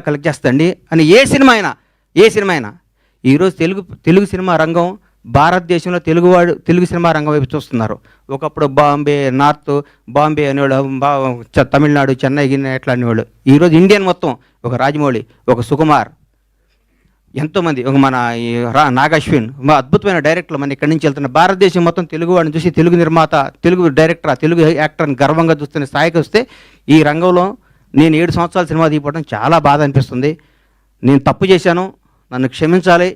Collect చేస్తండి అని ఏ cinema అయినా ఈరోజు తెలుగు సినిమా రంగం భారతదేశంలో తెలుగు సినిమా రంగం వైపు చూస్తున్నారు. ఒకప్పుడు బాంబే అనేవాళ్ళు, తమిళనాడు, చెన్నై ఎట్లా అనేవాళ్ళు. ఈరోజు ఇండియన్ మొత్తం ఒక రాజమౌళి, ఒక సుకుమార్, ఎంతోమంది, ఒక మన నాగశ్విన్, అద్భుతమైన డైరెక్టర్లు మన ఇక్కడి నుంచి వెళ్తున్న భారతదేశం మొత్తం తెలుగు వాడిని చూసి తెలుగు నిర్మాత, తెలుగు డైరెక్టర్, తెలుగు యాక్టర్ని గర్వంగా చూస్తున్న స్థాయికి వస్తే ఈ రంగంలో నేను 7 సంవత్సరాల సినిమా తీయడం చాలా బాధ అనిపిస్తుంది. నేను తప్పు చేశాను, నన్ను క్షమించాలి.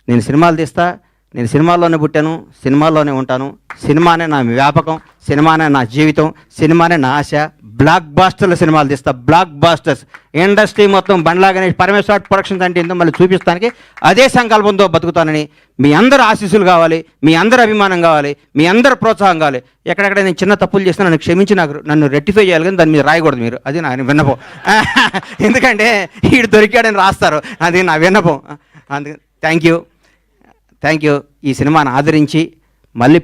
నేను సినిమాలు తీస్తా, నేను సినిమాల్లోనే పుట్టాను, సినిమాల్లోనే ఉంటాను. సినిమానే నా వ్యాపకం, సినిమానే నా జీవితం, సినిమానే నా ఆశ. బ్లాక్ బాస్టర్ల సినిమాలు తీస్తా, బ్లాక్ బాస్టర్స్. ఇండస్ట్రీ మొత్తం బండ్లాగానే పరమేశ్వర ప్రొడక్షన్స్ అంటే ఏందో మళ్ళీ చూపిస్తానికి అదే సంకల్పంతో బతుకుతానని మీ అందరు ఆశీస్సులు కావాలి, మీ అందరు అభిమానం కావాలి, మీ అందరు ప్రోత్సాహం కావాలి. ఎక్కడెక్కడ నేను చిన్న తప్పులు చేసినా నన్ను క్షమించి నన్ను రెక్టిఫై చేయాలి, కానీ దాని మీద రాయకూడదు మీరు. అది నా విన్నపం. ఎందుకంటే వీడు దొరికాడని రాస్తారు, అది నా విన్నపం. అందుకని థ్యాంక్ యూ. ఈ సినిమాను ఆదరించి మళ్ళీ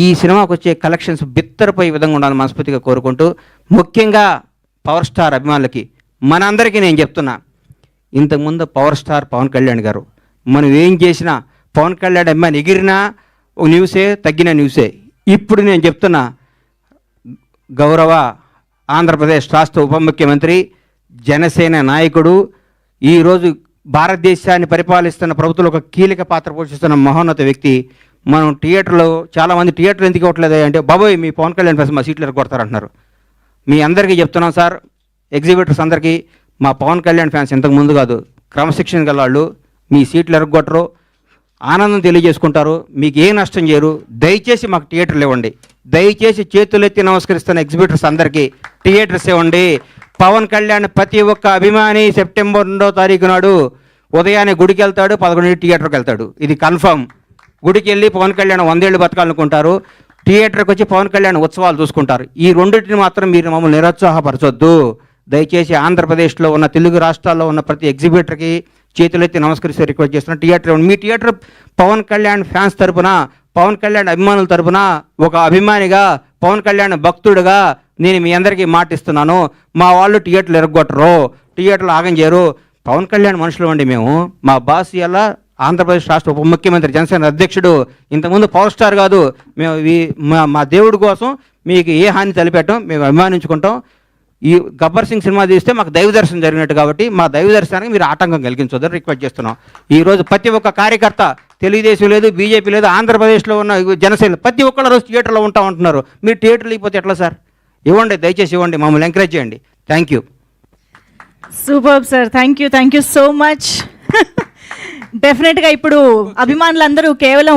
ఈ సినిమాకు వచ్చే కలెక్షన్స్ బిత్తరపోయే విధంగా ఉండాలని మనస్ఫూర్తిగా కోరుకుంటూ, ముఖ్యంగా పవర్ స్టార్ అభిమానులకి మనందరికీ నేను చెప్తున్నా, ఇంతకుముందు పవర్ స్టార్ పవన్ కళ్యాణ్ గారు మనం ఏం చేసినా పవన్ కళ్యాణ్ అభిమాని ఎగిరినా ఒక న్యూసే, తగ్గిన న్యూసే. ఇప్పుడు నేను చెప్తున్నా, గౌరవ ఆంధ్రప్రదేశ్ రాష్ట్ర ఉప ముఖ్యమంత్రి, జనసేన నాయకుడు, ఈరోజు భారతదేశాన్ని పరిపాలిస్తున్న ప్రభుత్వంలో ఒక కీలక పాత్ర పోషిస్తున్న మహోన్నత వ్యక్తి. మనం థియేటర్లో చాలామంది థియేటర్లు ఎందుకు ఇవ్వట్లేదు అంటే, బాబోయ్ మీ పవన్ కళ్యాణ్ ఫ్యాన్స్ మా సీట్లు ఎరగొడతారంటున్నారు. మీ అందరికీ చెప్తున్నాం సార్, ఎగ్జిబిటర్స్ అందరికీ, మా పవన్ కళ్యాణ్ ఫ్యాన్స్ ఇంతకు ముందు కాదు, క్రమశిక్షణ గల వాళ్ళు. మీ సీట్లు ఎరగొట్టరు, ఆనందం తెలియజేసుకుంటారు, మీకు ఏ నష్టం చేయరు. దయచేసి మాకు థియేటర్లు ఇవ్వండి. దయచేసి చేతులెత్తి నమస్కరిస్తున్న ఎగ్జిబిటర్స్ అందరికీ థియేటర్స్ ఇవ్వండి. పవన్ కళ్యాణ్ ప్రతి ఒక్క అభిమాని సెప్టెంబర్ 2వ తారీఖు నాడు ఉదయాన్నే గుడికి వెళ్తాడు, 11 థియేటర్కి వెళ్తాడు. ఇది కన్ఫర్మ్. గుడికి వెళ్ళి పవన్ కళ్యాణ్ 100 ఏళ్ళు బతకాలనుకుంటారు, థియేటర్కి వచ్చి పవన్ కళ్యాణ్ ఉత్సవాలు చూసుకుంటారు. ఈ రెండింటిని మాత్రం మీరు మమ్మల్ని నిరుత్సాహపరచొద్దు. దయచేసి ఆంధ్రప్రదేశ్లో ఉన్న తెలుగు రాష్ట్రాల్లో ఉన్న ప్రతి ఎగ్జిబిటర్కి చేతులెత్తి నమస్కరిస్తే రిక్వెస్ట్ చేస్తున్న థియేటర్, మీ థియేటర్ పవన్ కళ్యాణ్ ఫ్యాన్స్ తరపున, పవన్ కళ్యాణ్ అభిమానుల తరపున, ఒక అభిమానిగా, పవన్ కళ్యాణ్ భక్తుడుగా నేను మీ అందరికీ మాటిస్తున్నాను. మా వాళ్ళు థియేటర్లు ఎరగొట్టరు, థియేటర్లు ఆగం చేయరు. పవన్ కళ్యాణ్ మనుషులు అండి మేము. మా బాస్ ఇలా ఆంధ్రప్రదేశ్ రాష్ట్ర ఉప ముఖ్యమంత్రి, జనసేన అధ్యక్షుడు, ఇంతకుముందు పవర్ స్టార్ కాదు. మేము మా దేవుడి కోసం మీకు ఏ హాని తలపెట్టాం, మేము అభిమానించుకుంటాం. ఈ గబ్బర్ సింగ్ సినిమా తీస్తే మాకు దైవ దర్శనం జరిగినట్టు కాబట్టి మా దైవ దర్శనానికి మీరు ఆటంకం కలిగించొద్దని రిక్వెస్ట్ చేస్తున్నాం. ఈరోజు ప్రతి ఒక్క కార్యకర్త, తెలుగుదేశం లేదు, బీజేపీ లేదు, ఆంధ్రప్రదేశ్లో ఉన్న జనసేన ప్రతి ఒక్కళ్ళ రోజు థియేటర్లో ఉంటా ఉంటున్నారు. మీరు థియేటర్లు ఇకపోతే ఎట్లా సార్? ఇవ్వండి, దయచేసి ఇవ్వండి, మమ్మల్ని ఎంకరేజ్ చేయండి. Thank you. Super sir, thank you so much. డెఫినెట్గా ఇప్పుడు అభిమానులందరూ కేవలం